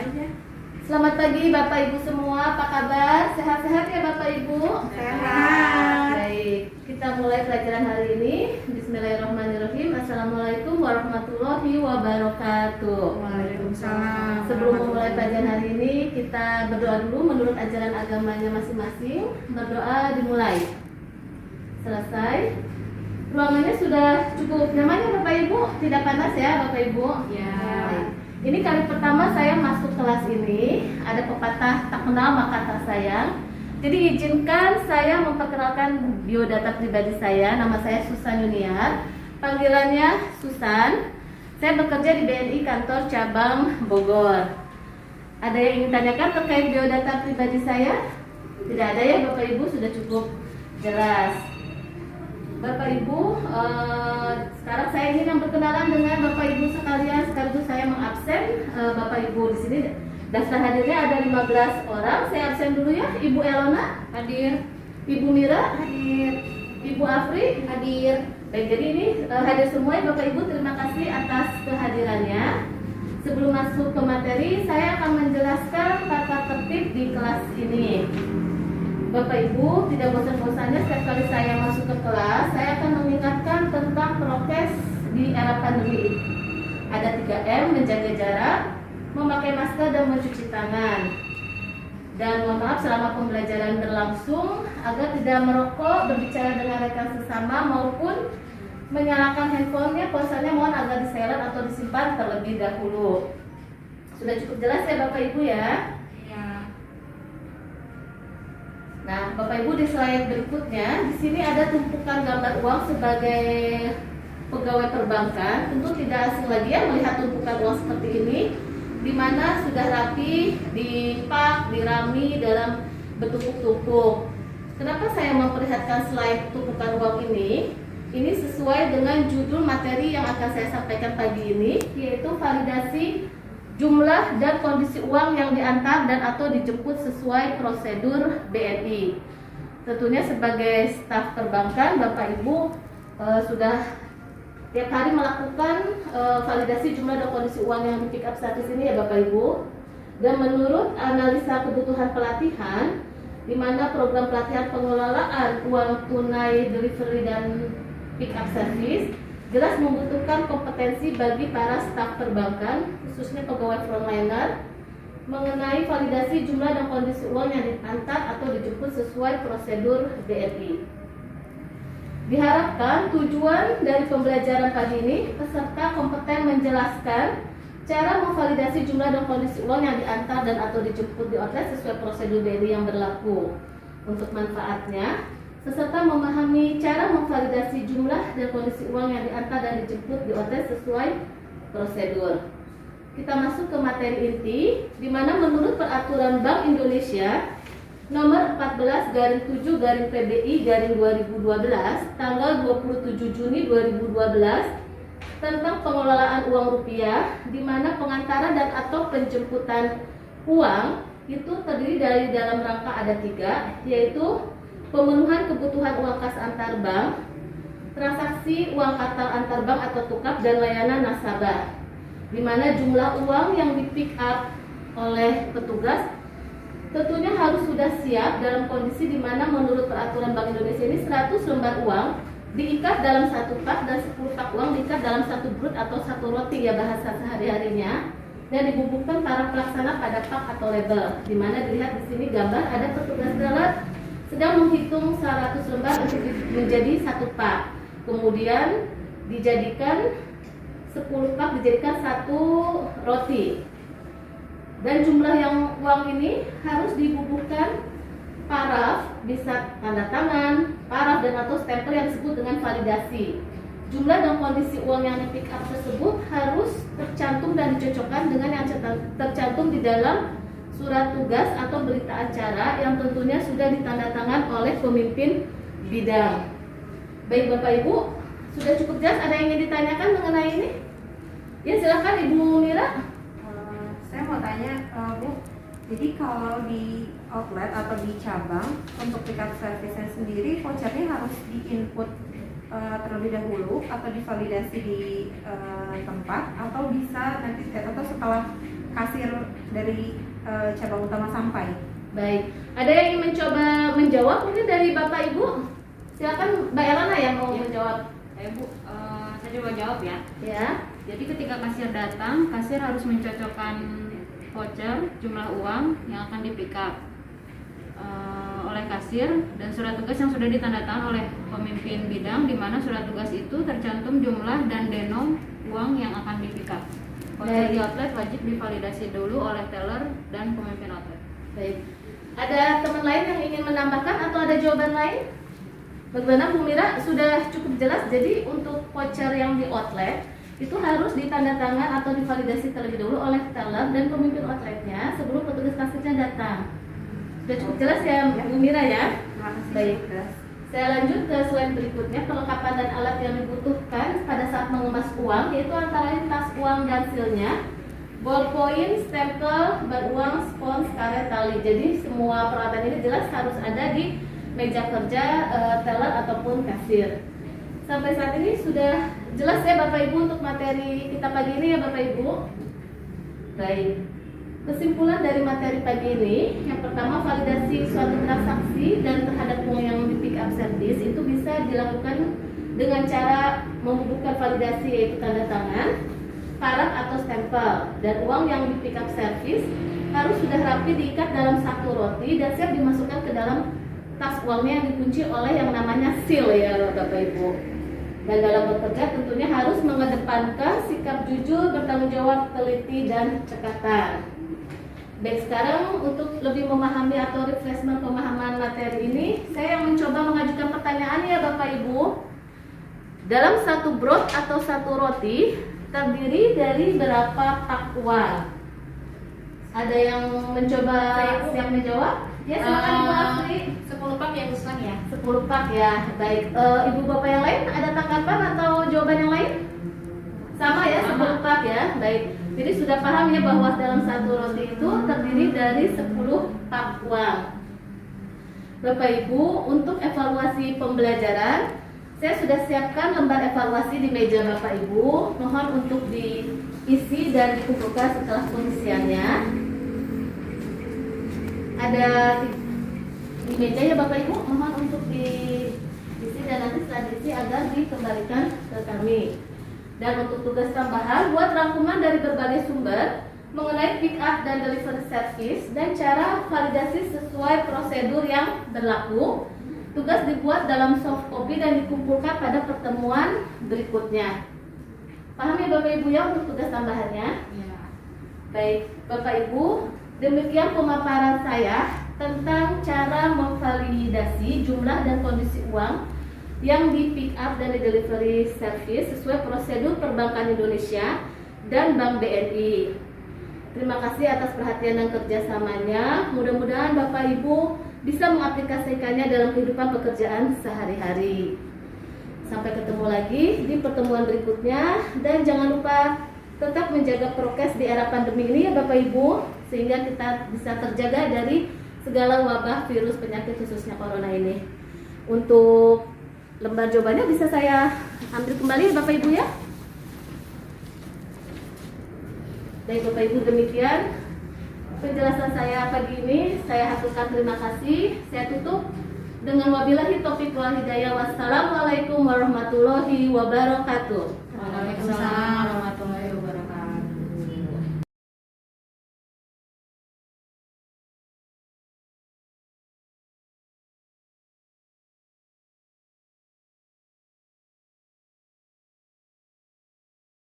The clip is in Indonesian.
aja. Selamat pagi Bapak Ibu semua, apa kabar? Sehat-sehat ya Bapak Ibu? Sehat. Baik, kita mulai pelajaran hari ini. Bismillahirrahmanirrahim. Assalamualaikum warahmatullahi wabarakatuh. Waalaikumsalam. Sebelum memulai pelajaran hari ini, kita berdoa dulu menurut ajaran agamanya masing-masing. Berdoa dimulai. Selesai. Ruangannya sudah cukup nyaman ya Bapak Ibu? Tidak panas ya Bapak Ibu? Ya. Baik. Ini kali pertama saya masuk kelas ini. Ada pepatah tak kenal maka tak sayang. Jadi izinkan saya memperkenalkan biodata pribadi saya. Nama saya Susan Yuniar. Panggilannya Susan. Saya bekerja di BNI kantor cabang Bogor. Ada yang ingin tanyakan terkait biodata pribadi saya? Tidak ada ya Bapak Ibu, sudah cukup jelas. Bapak Ibu, sekarang saya ingin berkenalan dengan Bapak Ibu sekalian, sekaligus saya mengabsen Bapak Ibu di sini. Daftar hadirnya ada 15 orang. Saya absen dulu ya. Ibu Elona hadir, Ibu Mira hadir, Ibu Afri hadir. Baik, jadi ini hadir semua ya Bapak Ibu. Terima kasih atas kehadirannya. Sebelum masuk ke materi, saya akan menjelaskan tata tertib di kelas ini. Bapak Ibu, tidak bosan-bosannya setiap kali saya masuk ke kelas, saya akan mengingatkan tentang prokes di era pandemi. Ada 3M, menjaga jarak, memakai masker dan mencuci tangan. Dan mohon maaf selama pembelajaran berlangsung agar tidak merokok, berbicara dengan rekan sesama maupun menyalakan handphonenya, pulsanya mohon agar di-silent atau disimpan terlebih dahulu. Sudah cukup jelas ya Bapak Ibu ya? Nah, Bapak Ibu, di slide berikutnya, di sini ada tumpukan gambar uang sebagai pegawai perbankan. Tentu tidak asing lagi ya melihat tumpukan uang seperti ini, di mana sudah rapi, dipak, dirami dalam bertumpuk-tumpuk. Kenapa saya memperlihatkan slide tumpukan uang ini? Ini sesuai dengan judul materi yang akan saya sampaikan pagi ini, yaitu validasi jumlah dan kondisi uang yang diantar dan atau dijemput sesuai prosedur BNI. Tentunya sebagai staf perbankan, Bapak Ibu sudah tiap hari melakukan validasi jumlah dan kondisi uang yang di pick up status ini ya Bapak Ibu. Dan menurut analisa kebutuhan pelatihan, di mana program pelatihan pengelolaan uang tunai delivery dan pick up service jelas membutuhkan kompetensi bagi para staf perbankan, khususnya pegawai frontliner, mengenai validasi jumlah dan kondisi uang yang diantar atau dijemput sesuai prosedur BNI. Diharapkan tujuan dari pembelajaran pagi ini, peserta kompeten menjelaskan cara memvalidasi jumlah dan kondisi uang yang diantar dan atau dijemput di outlet sesuai prosedur BNI yang berlaku. Untuk manfaatnya, peserta memahami cara memvalidasi jumlah dan kondisi uang yang diantar dan dijemput di outlet sesuai prosedur. Kita masuk ke materi inti, di mana menurut peraturan Bank Indonesia nomor 14/7/PBI/2012 tanggal 27 Juni 2012 tentang pengelolaan uang rupiah, di mana pengantaran dan atau penjemputan uang itu terdiri dari dalam rangka ada 3, yaitu pemenuhan kebutuhan uang kas antar bank, transaksi uang kartal antar bank atau tukar, dan layanan nasabah. Di mana jumlah uang yang di pick up oleh petugas tentunya harus sudah siap dalam kondisi di mana menurut peraturan Bank Indonesia ini 100 lembar uang diikat dalam 1 pak dan 10 pak uang diikat dalam 1 brut atau 1 roti ya bahasa sehari-harinya, dan dibubukkan para pelaksana pada pak atau label. Di mana dilihat di sini gambar ada petugas teller sedang menghitung 100 lembar untuk menjadi 1 pak. Kemudian dijadikan 10 pak dijadikan 1 roti. Dan jumlah yang uang ini harus dibubuhkan paraf, bisa tanda tangan, paraf dan atau stempel yang disebut dengan validasi. Jumlah dan kondisi uang yang di pick up tersebut harus tercantum dan dicocokkan dengan yang tercantum di dalam surat tugas atau berita acara yang tentunya sudah ditandatangan oleh pemimpin bidang. Baik Bapak Ibu, sudah cukup jelas? Ada yang ingin ditanyakan mengenai ini? Ya silakan Ibu Mira. Saya mau tanya, Bu. Jadi kalau di outlet atau di cabang untuk pick up service sendiri, vouchernya harus di-input terlebih dahulu atau divalidasi di tempat, atau bisa nanti atau setelah kasir dari cabang utama sampai. Baik, ada yang ingin mencoba menjawab mungkin dari Bapak Ibu? Silakan Mbak Elana yang mau menjawab. Bu, saya coba jawab ya. Ya. Jadi ketika kasir datang, kasir harus mencocokkan voucher, jumlah uang yang akan di pick up oleh kasir dan surat tugas yang sudah ditandatangan oleh pemimpin bidang, di mana surat tugas itu tercantum jumlah dan denom uang yang akan di pick up. Voucher di outlet wajib divalidasi dulu oleh teller dan pemimpin outlet. Baik. Ada teman lain yang ingin menambahkan atau ada jawaban lain? Bagaimana Bu Mira? Sudah cukup jelas. Jadi untuk voucher yang di outlet itu harus ditandatangan atau divalidasi terlebih dahulu oleh teller dan pemimpin outletnya sebelum petugas kasirnya datang. Sudah cukup jelas ya Bu Mira ya? Terima kasih. Baik. Sudah. Saya lanjut ke slide berikutnya, perlengkapan dan alat yang dibutuhkan pada saat mengemas uang, yaitu antara lain tas uang dan silnya, ballpoint, stempel, ban uang, spons, karet, tali. Jadi semua peralatan ini jelas harus ada di meja kerja teller ataupun kasir. Sampai saat ini sudah jelas ya Bapak Ibu untuk materi kita pagi ini ya Bapak Ibu. Baik. Kesimpulan dari materi pagi ini, yang pertama validasi suatu transaksi dan terhadap uang yang di pick up service itu bisa dilakukan dengan cara membubuhkan validasi yaitu tanda tangan, paraf atau stempel, dan uang yang di pick up service harus sudah rapi diikat dalam satu roti dan siap dimasukkan ke dalam tas uangnya yang dikunci oleh yang namanya seal ya Bapak Ibu. Dan dalam bekerja tentunya harus mengedepankan sikap jujur, bertanggung jawab, teliti, dan cekatan. Baik, sekarang untuk lebih memahami atau refreshment pemahaman materi ini, saya yang mencoba mengajukan pertanyaan ya Bapak Ibu. Dalam satu brot atau satu roti terdiri dari berapa pak uang? Ada yang mencoba siap menjawab? Ya, silakan Ibu Asri. 10 pak ya Bu Susan ya? 10 pak ya. Baik, Ibu Bapak yang lain ada tanggapan atau jawaban yang lain? Sama ya, 10 pak ya. Baik. Jadi sudah paham ya bahwa dalam satu roti itu terdiri dari 10 pak uang. Bapak Ibu, untuk evaluasi pembelajaran, saya sudah siapkan lembar evaluasi di meja Bapak Ibu. Mohon untuk diisi dan dikumpulkan setelah pengisiannya. Ada di meja ya Bapak Ibu, mohon untuk diisi dan nanti setelah diisi agar dikembalikan ke kami. Dan untuk tugas tambahan, buat rangkuman dari berbagai sumber mengenai pick up dan delivery service dan cara validasi sesuai prosedur yang berlaku. Tugas dibuat dalam soft copy dan dikumpulkan pada pertemuan berikutnya. Paham ya Bapak Ibu ya untuk tugas tambahannya? Iya. Baik, Bapak Ibu, demikian pemaparan saya tentang cara memvalidasi jumlah dan kondisi uang yang di pick up dan di delivery service sesuai prosedur Perbankan Indonesia dan Bank BNI. Terima kasih atas perhatian dan kerjasamanya. Mudah-mudahan Bapak Ibu bisa mengaplikasikannya dalam kehidupan pekerjaan sehari-hari. Sampai ketemu lagi di pertemuan berikutnya, dan jangan lupa tetap menjaga prokes di era pandemi ini ya Bapak Ibu, sehingga kita bisa terjaga dari segala wabah virus penyakit khususnya corona ini. Untuk lembar jawabannya bisa saya ambil kembali Bapak Ibu ya. Baik Bapak Ibu, demikian penjelasan saya pagi ini. Saya haturkan terima kasih. Saya tutup dengan wabillahi taufiq wal hidayah. Wassalamualaikum warahmatullahi wabarakatuh.